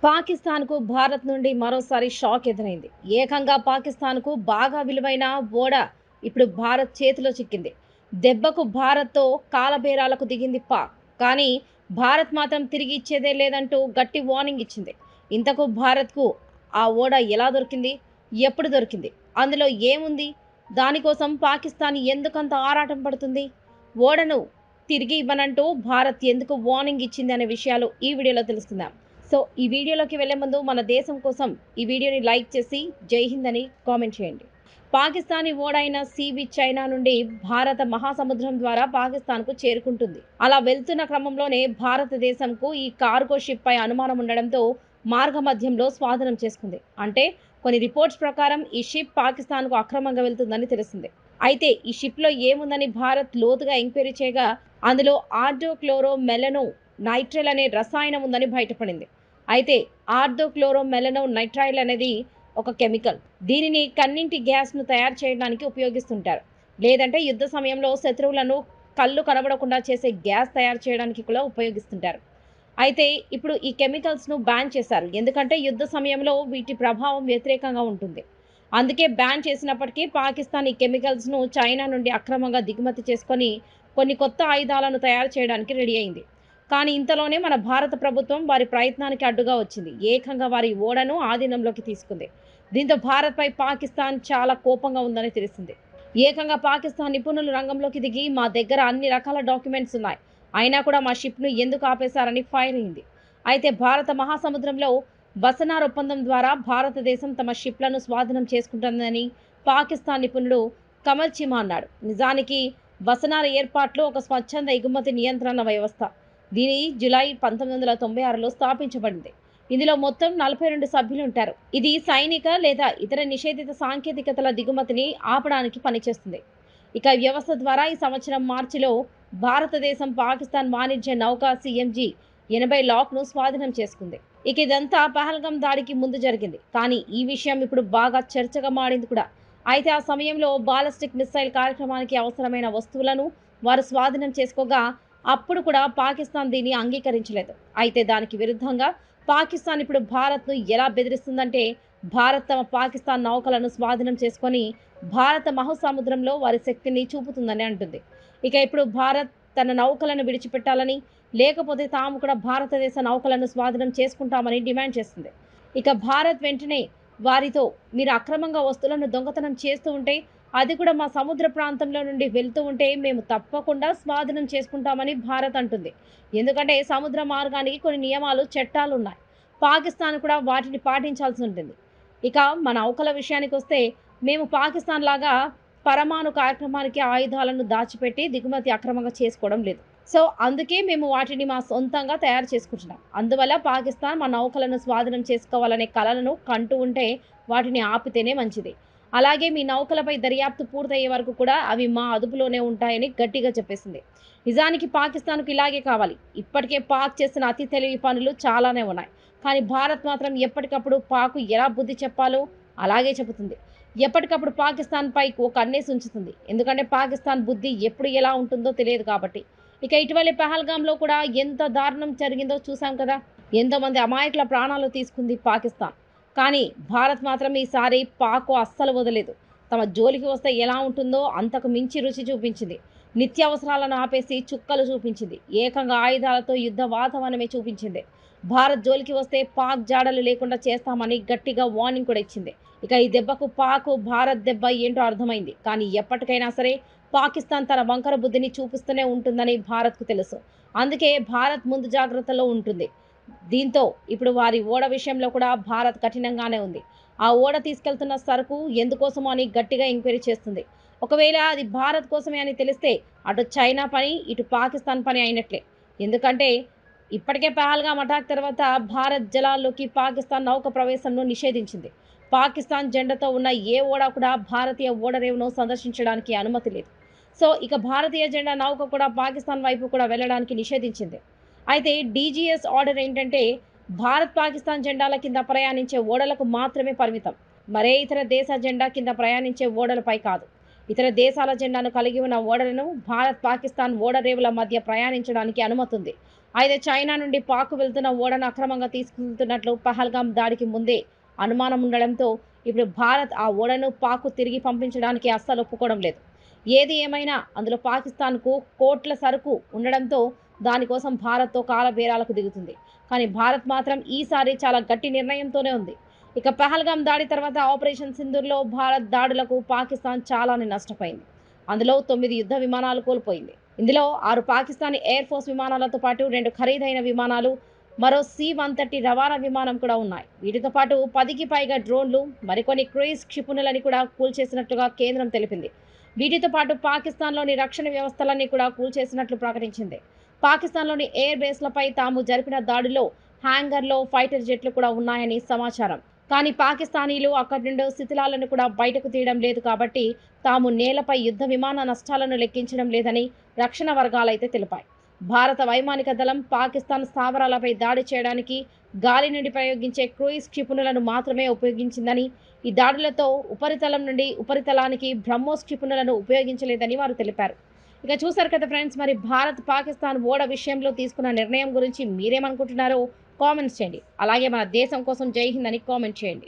పాకిస్తాన్‌కు భారత్ నుండి మరోసారి షాక్ ఎదురైంది. ఏకంగా పాకిస్తాన్‌కు బాగా విలువైన ఓడ ఇప్పుడు భారత్ చేతిలో చిక్కింది. దెబ్బకు భారత్‌తో కాలబేరాలకు దిగింది పాక్. కానీ భారత్ మాత్రం తిరిగి ఇచ్చేదే లేదంటూ గట్టి వార్నింగ్ ఇచ్చింది. ఇంతకు భారత్‌కు ఆ ఓడ ఎలా దొరికింది? ఎప్పుడు దొరికింది? అందులో ఏముంది? దానికోసం పాకిస్తాన్ ఎందుకంత ఆరాటం పడుతుంది? ఓడను తిరిగి ఇవ్వనంటూ భారత్ ఎందుకు వార్నింగ్ ఇచ్చింది అనే విషయాలు ఈ వీడియోలో తెలుసుకుందాం. సో, ఈ వీడియోలోకి వెళ్ళే ముందు మన దేశం కోసం ఈ వీడియోని లైక్ చేసి జై హింద్ అని కామెంట్ చేయండి. పాకిస్తానీ ఓడైన సీబీ చైనా నుండి భారత మహాసముద్రం ద్వారా పాకిస్తాన్‌కు చేరుకుంటుంది. అలా వెళ్తున్న క్రమంలోనే భారతదేశంకు ఈ కార్గో షిప్ పై అనుమానం ఉండడంతో మార్గమధ్యంలో స్వాధీనం చేసుకుంది. అంటే కొన్ని రిపోర్ట్స్ ప్రకారం ఈ షిప్ పాకిస్తాన్‌కు అక్రమంగా వెళ్తుందని తెలిసింది. అయితే ఈ షిప్‌లో ఏముందని భారత్ లోతుగా ఎంక్వైరీ చేయగా అందులో ఆర్డోక్లోరో మెలనో నైట్రైల్ అనే రసాయనం ఉందని బయటపడింది. అయితే ఆర్థోక్లోరో మెలనో నైట్రైల్ అనేది ఒక కెమికల్. దీనిని కన్నింటి గ్యాస్‌ను తయారు చేయడానికి ఉపయోగిస్తుంటారు. లేదంటే యుద్ధ సమయంలో శత్రువులను కళ్ళు కనబడకుండా చేసే గ్యాస్ తయారు చేయడానికి కూడా ఉపయోగిస్తుంటారు. అయితే ఇప్పుడు ఈ కెమికల్స్‌ను బ్యాన్ చేశారు. ఎందుకంటే యుద్ధ సమయంలో వీటి ప్రభావం వ్యతిరేకంగా ఉంటుంది. అందుకే బ్యాన్ చేసినప్పటికీ పాకిస్తాన్ ఈ కెమికల్స్‌ను చైనా నుండి అక్రమంగా దిగుమతి చేసుకొని కొన్ని కొత్త ఆయుధాలను తయారు చేయడానికి రెడీ అయింది. కానీ ఇంతలోనే మన భారత ప్రభుత్వం వారి ప్రయత్నానికి అడ్డుగా వచ్చింది. ఏకంగా వారి ఓడను ఆధీనంలోకి తీసుకుంది. దీంతో భారత్‌పై పాకిస్తాన్ చాలా కోపంగా ఉందని తెలిసింది. ఏకంగా పాకిస్తాన్ నిపుణులు రంగంలోకి దిగి మా దగ్గర అన్ని రకాల డాక్యుమెంట్స్ ఉన్నాయి. అయినా కూడా మా షిప్‌ను ఎందుకు ఆపేశారని ఫైర్ అయింది. అయితే భారత మహాసముద్రంలో బసనార్ ఒప్పందం ద్వారా భారతదేశం తమ షిప్‌లను స్వాధీనం చేసుకుంటుందని పాకిస్తాన్ నిపుణుడు కమల్ చిమా అన్నాడు. నిజానికి బసనార్ ఏర్పాట్లు ఒక స్వచ్ఛంద ఎగుమతి నియంత్రణ వ్యవస్థ. దీని జులై 1996లో స్థాపించబడింది. ఇందులో మొత్తం 42 సభ్యులుంటారు. ఇది సైనిక లేదా ఇతర నిషేధిత సాంకేతికతల దిగుమతిని ఆపడానికి పనిచేస్తుంది. ఇక ఈ వ్యవస్థ ద్వారా ఈ సంవత్సరం మార్చిలో భారతదేశం పాకిస్తాన్ వాణిజ్య నౌక సీఎంజీ 80 లాక్‌ను స్వాధీనం చేసుకుంది. ఇక ఇదంతా పహల్గాం దాడికి ముందు జరిగింది. కానీ ఈ విషయం ఇప్పుడు బాగా చర్చగా మారింది కూడా. అయితే ఆ సమయంలో బాలిస్టిక్ మిస్సైల్ కార్యక్రమానికి అవసరమైన వస్తువులను వారు స్వాధీనం చేసుకోగా అప్పుడు కూడా పాకిస్తాన్ దీన్ని అంగీకరించలేదు. అయితే దానికి విరుద్ధంగా పాకిస్తాన్ ఇప్పుడు భారత్‌ను ఎలా బెదిరిస్తుందంటే భారత్ తమ పాకిస్తాన్ నౌకలను స్వాధీనం చేసుకొని భారత మహాసముద్రంలో వారి శక్తిని చూపుతుందని అంటుంది. ఇక ఇప్పుడు భారత్ తన నౌకలను విడిచిపెట్టాలని, లేకపోతే తాము కూడా భారతదేశ నౌకలను స్వాధీనం చేసుకుంటామని డిమాండ్ చేస్తుంది. ఇక భారత్ వెంటనే వారితో మీరు అక్రమంగా వస్తువులను దొంగతనం చేస్తూ ఉంటే అది కూడా మా సముద్ర ప్రాంతంలో నుండి వెళ్తూ ఉంటే మేము తప్పకుండా స్వాధీనం చేసుకుంటామని భారత్ అంటుంది. ఎందుకంటే సముద్ర మార్గానికి కొన్ని నియమాలు, చట్టాలున్నాయి. పాకిస్తాన్ కూడా వాటిని పాటించాల్సి ఉంటుంది. ఇక మన నౌకల విషయానికొస్తే మేము పాకిస్తాన్ లాగా పరమాణు కార్యక్రమానికి ఆయుధాలను దాచిపెట్టి దిగుమతి అక్రమంగా చేసుకోవడం లేదు. సో అందుకే మేము వాటిని మా సొంతంగా తయారు చేసుకుంటున్నాం. అందువల్ల పాకిస్తాన్ మా నౌకలను స్వాధీనం చేసుకోవాలనే కలలను కంటూ ఉంటే వాటిని ఆపితేనే మంచిది. అలాగే మీ నౌకలపై దర్యాప్తు పూర్తయ్యే వరకు కూడా అవి మా అదుపులోనే ఉంటాయని గట్టిగా చెప్పేసింది. నిజానికి పాకిస్తాన్‌కు ఇలాగే కావాలి. ఇప్పటికే పాక్ చేసిన అతి తెలివి పనులు చాలానే ఉన్నాయి. కానీ భారత్ మాత్రం ఎప్పటికప్పుడు పాక్‌కు ఎలా బుద్ధి చెప్పాలో అలాగే చెబుతుంది. ఎప్పటికప్పుడు పాకిస్తాన్‌పై ఒక కన్నేసి ఉంచుతుంది. ఎందుకంటే పాకిస్తాన్ బుద్ధి ఎప్పుడు ఎలా ఉంటుందో తెలియదు కాబట్టి. ఇక ఇటీవలే పహల్గామ్‌లో కూడా ఎంత దారుణం జరిగిందో చూసాం కదా! ఎంతోమంది అమాయకుల ప్రాణాలు తీసుకుంది పాకిస్తాన్. కానీ భారత్ మాత్రం ఈసారి పాక్‌కు అస్సలు వదలలేదు. తమ జోలికి వస్తే ఎలా ఉంటుందో అంతకు మించి రుచి చూపించింది. నిత్యావసరాలను ఆపేసి చుక్కలు చూపించింది. ఏకంగా ఆయుధాలతో యుద్ధ వాతావరణమే చూపించింది. భారత్ జోలికి వస్తే పాక్ జాడలు లేకుండా చేస్తామని గట్టిగా వార్నింగ్ కూడా ఇచ్చింది. ఇక ఈ దెబ్బకు పాక్, భారత్ దెబ్బ ఏంటో అర్థమైంది. కానీ ఎప్పటికైనా సరే పాకిస్తాన్ తన వంకర బుద్ధిని చూపిస్తూనే ఉంటుందని భారత్‌కు తెలుసు. అందుకే భారత్ ముందు జాగ్రత్తలో ఉంటుంది. దీంతో ఇప్పుడు వారి ఓడ విషయంలో కూడా భారత్ కఠినంగానే ఉంది. ఆ ఓడ తీసుకెళ్తున్న సరుకు ఎందుకోసమో అని గట్టిగా ఎంక్వైరీ చేస్తుంది. ఒకవేళ అది భారత్ కోసమే అని తెలిస్తే అటు చైనా పని, ఇటు పాకిస్తాన్ పని అయినట్లే. ఎందుకంటే ఇప్పటికే పహల్గామ్ అటాక్ తర్వాత భారత్ జలాల్లోకి పాకిస్తాన్ నౌక ప్రవేశంను నిషేధించింది. పాకిస్తాన్ జెండాతో ఉన్న ఏ ఓడ కూడా భారతీయ ఓడరేవును సందర్శించడానికి అనుమతి లేదు. సో ఇక భారతీయ జెండా నౌక కూడా పాకిస్తాన్ వైపు కూడా వెళ్ళడానికి నిషేధించింది. అయితే డీజీఎస్ ఆర్డర్ ఏంటంటే భారత్, పాకిస్తాన్ జెండాల కింద ప్రయాణించే ఓడలకు మాత్రమే పరిమితం. మరే ఇతర దేశ జెండా కింద ప్రయాణించే ఓడలపై కాదు. ఇతర దేశాల జెండాను కలిగి ఉన్న ఓడలను భారత్ పాకిస్తాన్ ఓడరేవుల మధ్య ప్రయాణించడానికి అనుమతి ఉంది. అయితే చైనా నుండి పాక్ వెళ్తున్న ఓడను అక్రమంగా తీసుకెళ్తున్నట్లు పహల్గాం దాడికి ముందే అనుమానం ఉండడంతో ఇప్పుడు భారత్ ఆ ఓడను పాక్ తిరిగి పంపించడానికి అస్సలు ఒప్పుకోవడం లేదు. ఏది ఏమైనా అందులో పాకిస్తాన్కు కోట్ల సరుకు ఉండడంతో దానికోసం భారత్తో కాలబేరాలకు దిగుతుంది. కానీ భారత్ మాత్రం ఈసారి చాలా గట్టి నిర్ణయంతోనే ఉంది. ఇక పహల్గాం దాడి తర్వాత ఆపరేషన్ సింధూర్లో భారత్ దాడులకు పాకిస్తాన్ చాలానే నష్టపోయింది. అందులో 9 యుద్ధ విమానాలు కోల్పోయింది. ఇందులో 6 పాకిస్తానీ ఎయిర్ ఫోర్స్ విమానాలతో పాటు 2 ఖరీదైన విమానాలు, మరో C-130 రవాణా విమానం కూడా ఉన్నాయి. వీటితో పాటు 10కి పైగా డ్రోన్లు, మరికొన్ని క్రూయిజ్ క్షిపణులని కూడా కూల్చేసినట్లుగా కేంద్రం తెలిపింది. వీటితో పాటు పాకిస్తాన్లోని రక్షణ వ్యవస్థలన్నీ కూడా కూల్చేసినట్లు ప్రకటించింది. పాకిస్తాన్లోని ఎయిర్ బేస్లపై తాము జరిపిన దాడిలో హ్యాంగర్లో ఫైటర్ జెట్లు కూడా ఉన్నాయని సమాచారం. కానీ పాకిస్తానీలు అక్కడి నుండి శిథిలాలను కూడా బయటకు తీయడం లేదు కాబట్టి తాము నేలపై యుద్ధ విమాన నష్టాలను లెక్కించడం లేదని రక్షణ వర్గాలైతే తెలిపాయి. భారత వైమానిక దళం పాకిస్తాన్ స్థావరాలపై దాడి చేయడానికి గాలి నుండి ప్రయోగించే క్రూయిజ్ క్షిపణులను మాత్రమే ఉపయోగించిందని, ఈ దాడులతో ఉపరితలం నుండి ఉపరితలానికి బ్రహ్మోస్ క్షిపణులను ఉపయోగించలేదని వారు తెలిపారు. ఇక చూసారు కదా ఫ్రెండ్స్, మరి భారత్ పాకిస్తాన్ ఓడ విషయంలో తీసుకున్న నిర్ణయం గురించి మీరేమనుకుంటున్నారో కామెంట్స్ చేయండి. అలాగే మన దేశం కోసం జై హింద్ అని కామెంట్ చేయండి.